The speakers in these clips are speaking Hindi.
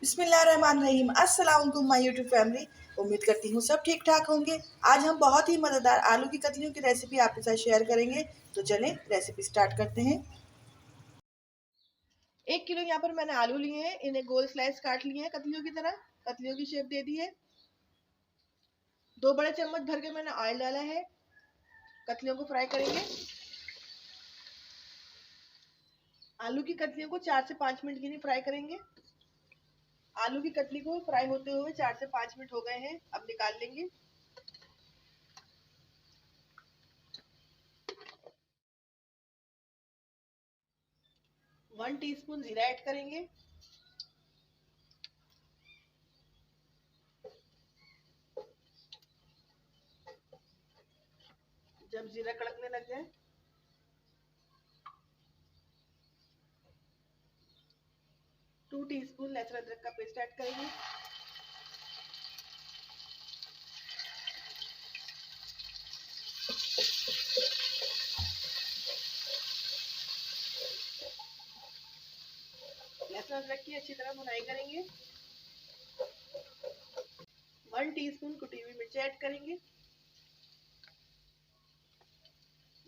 बिस्मिल्लाहिर्रहमानिर्रहीम। अस्सलाम वालेकुम माय यूट्यूब फैमिली। उम्मीद करती हूँ सब ठीक ठाक होंगे। आज हम बहुत ही मज़ेदार आलू की कतलियों की रेसिपी आपके साथ शेयर करेंगे। तो चलें रेसिपी स्टार्ट करते हैं। 1 किलो यहाँ पर मैंने आलू लिए हैं, इन्हें गोल स्लाइस काट लिए हैं कतलियों की तरह, कतलियों की शेप दे दी है। 2 बड़े चम्मच भर के मैंने ऑयल डाला है। कतलियों को फ्राई करेंगे। आलू की कतलियों को 4 से 5 मिनट के लिए फ्राई करेंगे। आलू की कतली को फ्राई होते हुए 4 से 5 मिनट हो गए हैं, अब निकाल लेंगे। वन टीस्पून जीरा ऐड करेंगे। जब जीरा कड़कने लग जाए 2 टीस्पून लहसुन अदरक का पेस्ट ऐड करेंगे। लहसुन अदरक की अच्छी तरह भुनाई करेंगे। 1 टीस्पून कुटी हुई मिर्च ऐड करेंगे।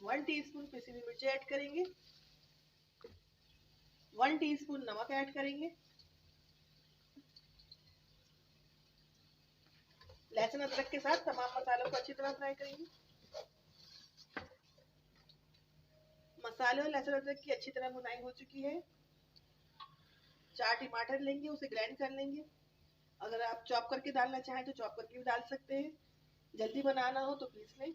1 टीस्पून पिसी हुई मिर्च ऐड करेंगे। 1 टीस्पून नमक ऐड करेंगे। लहसुन अदरक के साथ तमाम मसालों को अच्छी तरह फ्राई करेंगे। मसाले और लहसुन अदरक की अच्छी तरह भुनाई हो चुकी है। 4 टमाटर लेंगे, उसे ग्राइंड कर लेंगे। अगर आप चॉप करके डालना चाहें तो चॉप करके भी डाल सकते हैं। जल्दी बनाना हो तो पीस लें।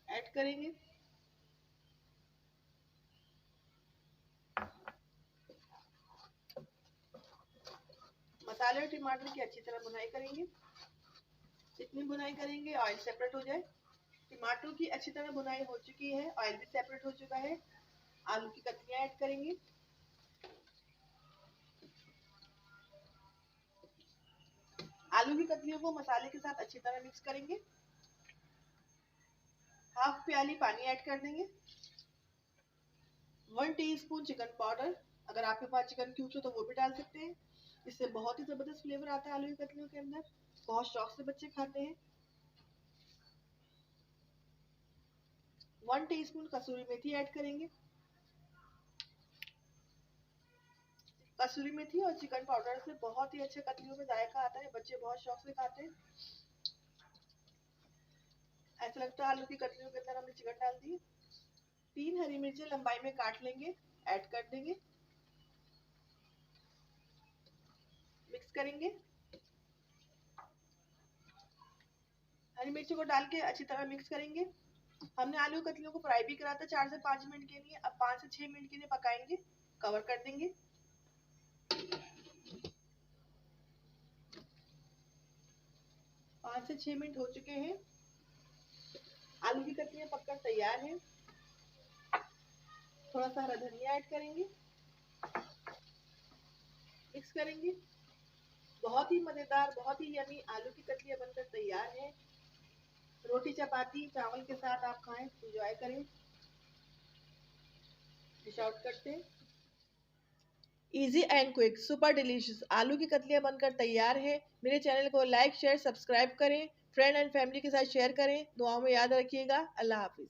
ऐड करेंगे। मसाले और टमाटर की अच्छी तरह भुनाई करेंगे। जितनी भुनाई करेंगे ऑयल सेपरेट हो जाए। टमाटर की अच्छी तरह भुनाई हो चुकी है, ऑयल भी सेपरेट हो चुका है। आलू की कतलियां ऐड करेंगे। आलू की कतलियों को मसाले के साथ अच्छी तरह मिक्स करेंगे। हाफ प्याली पानी ऐड कर देंगे। 1 टीस्पून चिकन पाउडर, अगर आपके पास चिकन क्यूब्स हो तो वो भी डाल सकते हैं। इससे बहुत ही जबरदस्त फ्लेवर आता है आलू की कतलियों के अंदर, बहुत शौक से बच्चे खाते हैं। 1 टीस्पून कसूरी मेथी ऐड करेंगे। कसूरी मेथी और चिकन पाउडर से बहुत ही अच्छे कतलियों में जायका आता है, बच्चे बहुत शौक से खाते हैं। ऐसा लगता है आलू की कतलियों के अंदर हमने चिकन डाल दी। 3 हरी मिर्चें लंबाई में काट लेंगे, ऐड कर देंगे। मिक्स करेंगे। हरी मिर्ची को डाल के अच्छी तरह मिक्स करेंगे। हमने आलू कतलियों को फ्राई भी करा था 4 से 5 मिनट के लिए, अब 5 से 6 मिनट के लिए पकाएंगे। कवर कर देंगे। 5 से 6 मिनट हो चुके हैं। आलू की कतलियां पककर तैयार हैं। थोड़ा सा हरा धनिया ऐड करेंगे। मिक्स करेंगे। बहुत ही मजेदार, बहुत ही यमी आलू की कतलियां बनकर तैयार है। रोटी चपाती चावल के साथ आप खाएं, एंजॉय करें। डिश आउट करते हैं। Easy and quick, super delicious आलू की कतलियां बनकर तैयार है। मेरे चैनल को लाइक शेयर सब्सक्राइब करें, फ्रेंड एंड फैमिली के साथ शेयर करें। दुआओं में याद रखिएगा। अल्लाह हाफिज।